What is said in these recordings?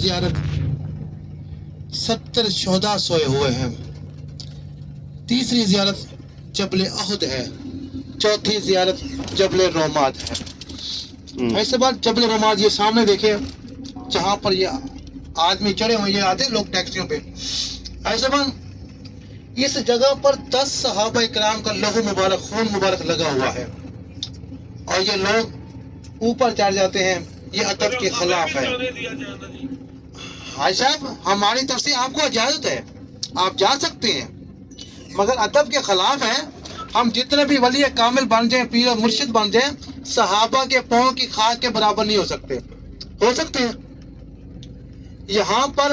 ज़ियारत 70 शोहदा सोए हुए हैं। तीसरी ज़ियारत जबल अहद है। चौथी ज़ियारत जबल रोमाद है। ऐसे बात जबल रोमाद ये सामने देखे, जहाँ पर ये आदमी चढ़े हुए, ये आते लोग टैक्सियों पे। ऐसे बात इस जगह पर 10 सहाबा इकराम का लहू मुबारक, खून मुबारक लगा हुआ है और ये लोग ऊपर चढ़ जाते हैं। ये अदब के खिलाफ है। भाई साहब, हमारी तरफ से आपको इजाजत है, आप जा सकते हैं, मगर अदब के खिलाफ है। हम जितने भी वली कामिल बन जाएं, पीर और मुर्शिद बन जाएं, सहाबा के पाँव की खाक के बराबर नहीं हो सकते। हो सकते हैं यहाँ पर,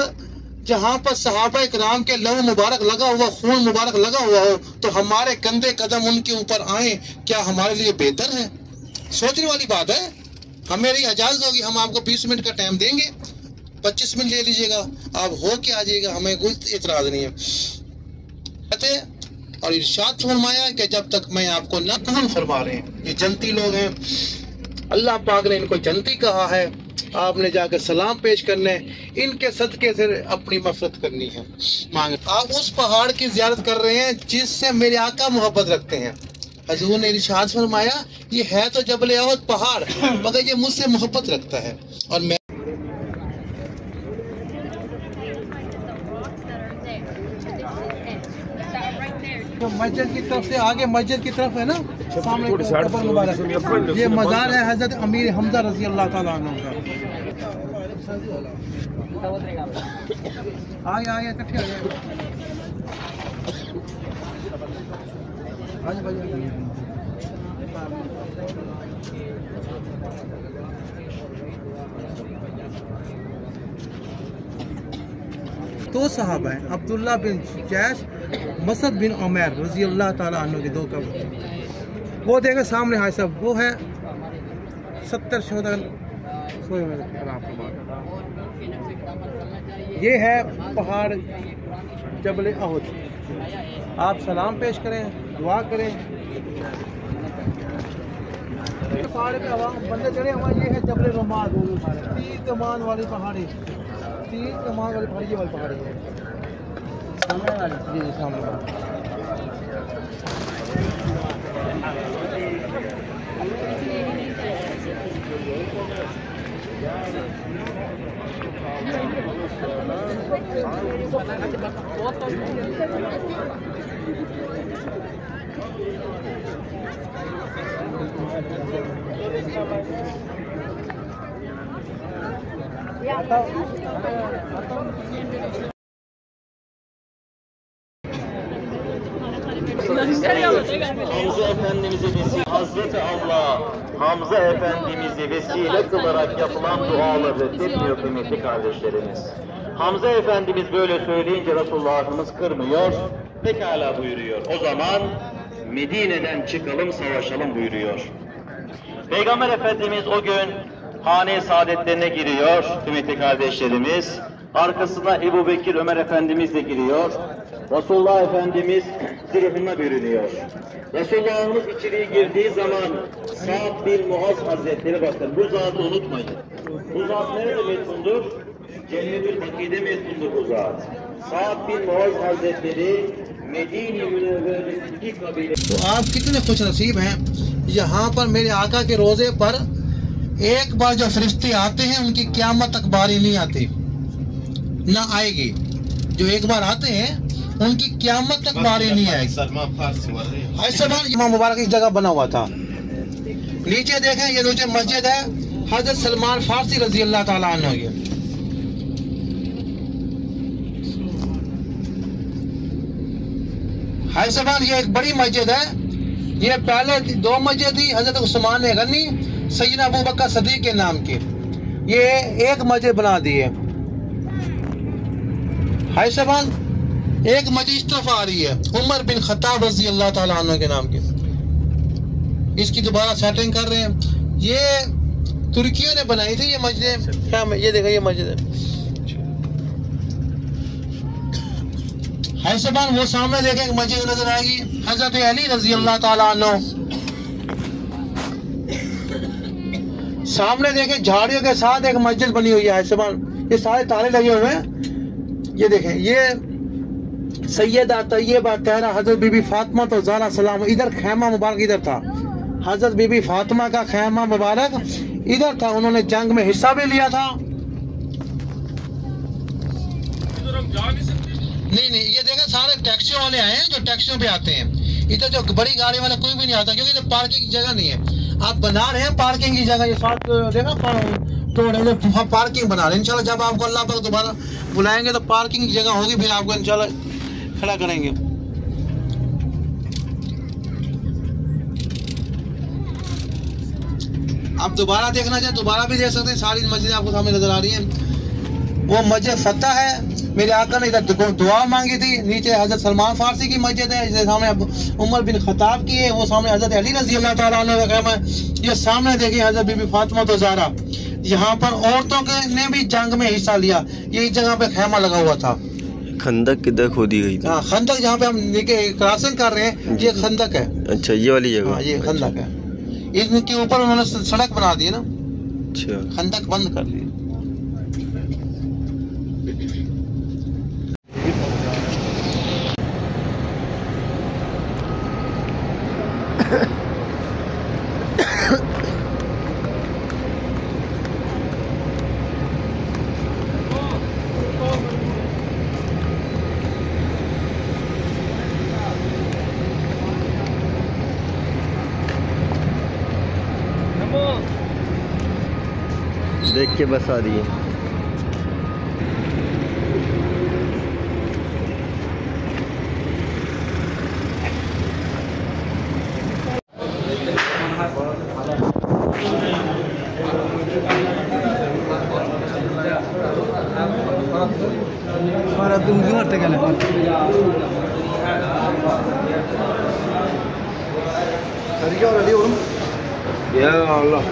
जहाँ पर सहाबा इकराम के लहू मुबारक लगा हुआ, खून मुबारक लगा हुआ हो, तो हमारे गंदे कदम उनके ऊपर आए, क्या हमारे लिए बेहतर है? सोचने वाली बात है। हमें मेरी इजाज़त होगी, हम आपको 20 मिनट का टाइम देंगे, 25 मिनट ले लीजिएगा, आप हो के आ जाइएगा, हमें कोई इतराज़ नहीं है। और इरशाद फरमाया कि जब तक मैं आपको न कबूल फरमा रहे हैं, ये जनती लोग हैं, अल्लाह पाक ने इनको जनती कहा है, आपने जाकर सलाम पेश करने, इनके सदके से अपनी मफरत करनी है, मांग। आप उस पहाड़ की ज़ियारत कर रहे हैं जिससे मेरे आका मोहब्बत रखते हैं। हजूर ने इरशाद फरमाया, ये है तो जबल अहद पहाड़, मगर ये मुझसे मोहब्बत रखता है। और मैं मस्जिद की तरफ से आगे, मस्जिद की तरफ है ना, सामने कब्र मुबारक, ये मज़ार है हजरत अमीर हमजा रज़ी अल्लाह ताला अन्हु का। आगे इकट्ठे आ जाए। दो सहाबा हैं, अब्दुल्ला बिन जैश, मसद बिन उमैर रज़ी अल्लाह ताला अन्हु के दो कब्र। वो देखें सामने, हाय साहब, वो है 70 शोहदा। ये है पहाड़ जबल अहद। आप सलाम पेश करें, दुआ करें। पहाड़ पे हवा बंदे चढ़े हुए, ये है जबल रोमाद, 3 कमान वाली पहाड़ी, 3 कमान वाली पहाड़ी, ये वाली पहाड़ी है सामने वाली, जी सामने वाली। Hamza Efendimiz'i vesile, Hazreti Allah, Hamza Efendimiz'i vesile kılarak yapılan duaları reddetmiyor kıymetli kardeşlerimiz. Hamza Efendimiz böyle söyleyince Resulullah'ımız kırmıyor, pekala buyuruyor. O zaman Medine'den çıkalım, savaşalım buyuruyor. Peygamber Efendimiz o gün hane-i saadetlerine giriyor kıymetli kardeşlerimiz. Arkasına Ebu Bekir, Ömer Efendimiz de giriyor. Resulullah Efendimiz zırhına bürünüyor. Resulullah'ımız içeriye girdiği zaman Sa'd bin Muaz Hazretleri, bakın bu zatı unutmayın. Bu zat nerede metfundur? Cennet-ül Baki'de metfundur bu zat. Sa'd bin Muaz Hazretleri Medine Münevvere'deki kabile. तो आप कितने खुश नसीब हैं, यहाँ पर मेरे आका के रोज़े पर एक बार जो फरिश्ते आते हैं, उनकी क़यामत तक बारी नहीं आती, ना आएगी। जो एक बार आते हैं उनकी क़यामत तक बारी नहीं आएगी। ऐसा इमाम मुबारक इस जगह बना हुआ था। नीचे देखें, ये नीचे मस्जिद है हजरत सलमान फारसी रजी अल्लाह ताला अन्हु की। हैसबान ये एक बड़ी मस्जिद है। ये पहले 2 मस्जिद थी, हजरत उस्मान गनी, सैयदना अबू बकर सदीक के नाम की। ये एक मस्जिद बना दी है। हैसबान एक मस्जिद इस तरफ आ रही है, उमर बिन खत्ताब रजी अल्लाह ताला अन्हु के नाम की। इसकी दोबारा सेटिंग कर रहे हैं। ये तुर्कियों ने बनाई थी ये मस्जिद। क्या ये देखो, ये मस्जिद है सबान। वो सामने देखें मस्जिद नजर आएगी, हजरत अली रजी अल्लाह ताला अन्हु। सामने देखें झाड़ियों के साथ एक मस्जिद बनी हुई है सबान। ये सारे ताले लगे हुए हैं। ये देखें, ये सैयदा तैयबा तहरा हजरत बीबी फातिमा तो ज़हरा सलाम, इधर खैमा मुबारक इधर था, हजरत बीबी फातिमा का खैमा मुबारक इधर था। उन्होंने जंग में हिस्सा भी लिया था। नहीं, ये देखें सारे टैक्सी वाले आए हैं जो टैक्सियों पे आते हैं। इधर जो बड़ी गाड़ी वाला कोई भी नहीं आता, क्योंकि इधर पार्किंग की जगह नहीं है। आप बना रहे हैं पार्किंग की जगह, ये साथ देखा तो पार्किंग बना रहे हैं। इंशाल्लाह जब आपको अल्लाह पाक दोबारा बुलाएंगे तो पार्किंग की जगह होगी, फिर आपको इंशाल्लाह खड़ा करेंगे। आप दोबारा देखना चाहें दोबारा भी देख सकते हैं। सारी मस्जिदें आपको सामने नजर आ रही हैं। वो मस्जिद फतह है, मेरे आका ने इधर दुआ मांगी थी। नीचे हजरत सलमान फारसी की मस्जिद है, जिसके सामने उमर बिन खत्ताब की है, वो सामने हजरत अली रज़ी अल्लाह ताला अन्हु का ख़ैमा है। ये सामने देखिए हजरत बीबी फातिमा तो ज़हरा, यहाँ पर औरतों के ने भी जंग में हिस्सा लिया। ये इस जगह पे खैमा लगा हुआ था। खंदक किधर खोदी गई थी? हाँ, खंदक जहाँ पे हम क्रॉसिंग कर रहे हैं, ये खंदक है। अच्छा, ये वाली जगह? हाँ, ये खंदक है। इसके ऊपर उन्होंने सड़क बना दी है ना। अच्छा, खंदक बंद कर दी। देख के बस आ रही है। Ya Allah.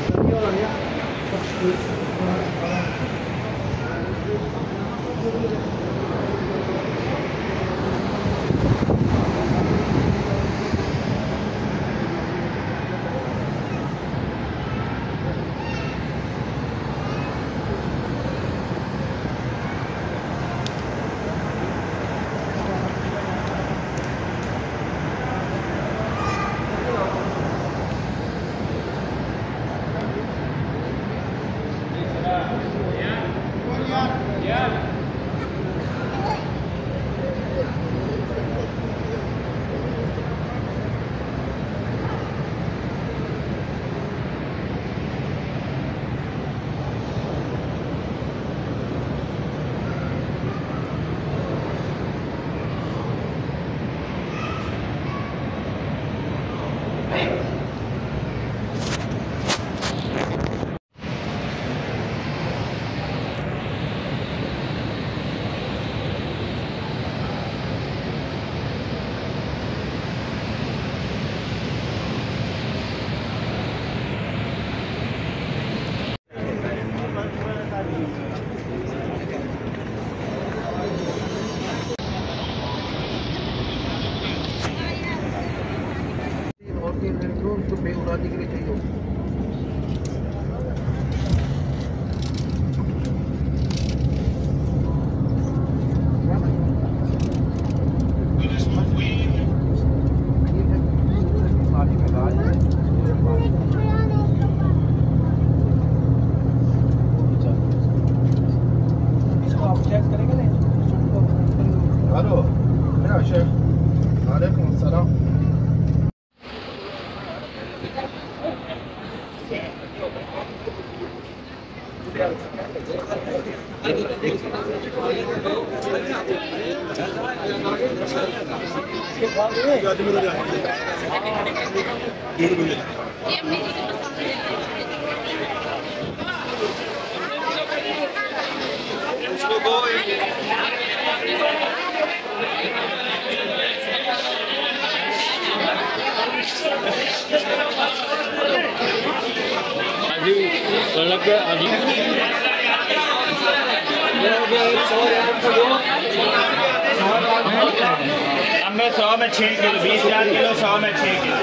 100 में 6 किलो, 20,000 किलो 100 में 6 किलो।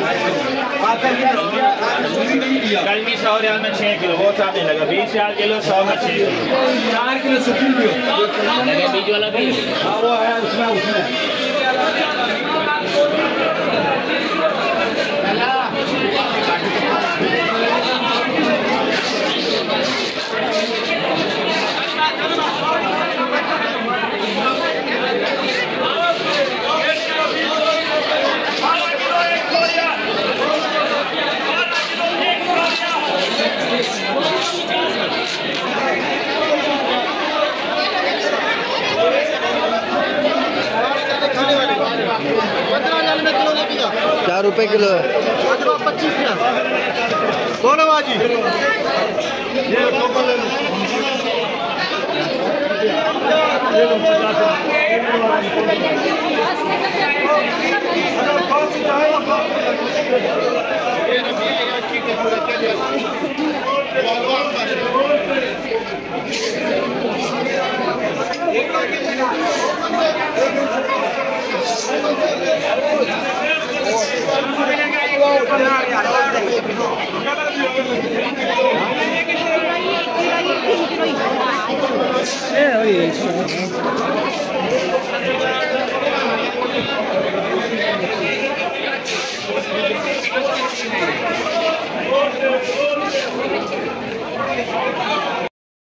कल भी 100 रियाल में 6 किलो, वो सामने लगा। 20,000 किलो 100 में 6 किलो। 4 किलो सुखी भी हो लगे बीज वाला भी। हाँ वो है उसमें उसमें 4 रुपए किलो है। 25 कौन है बाजी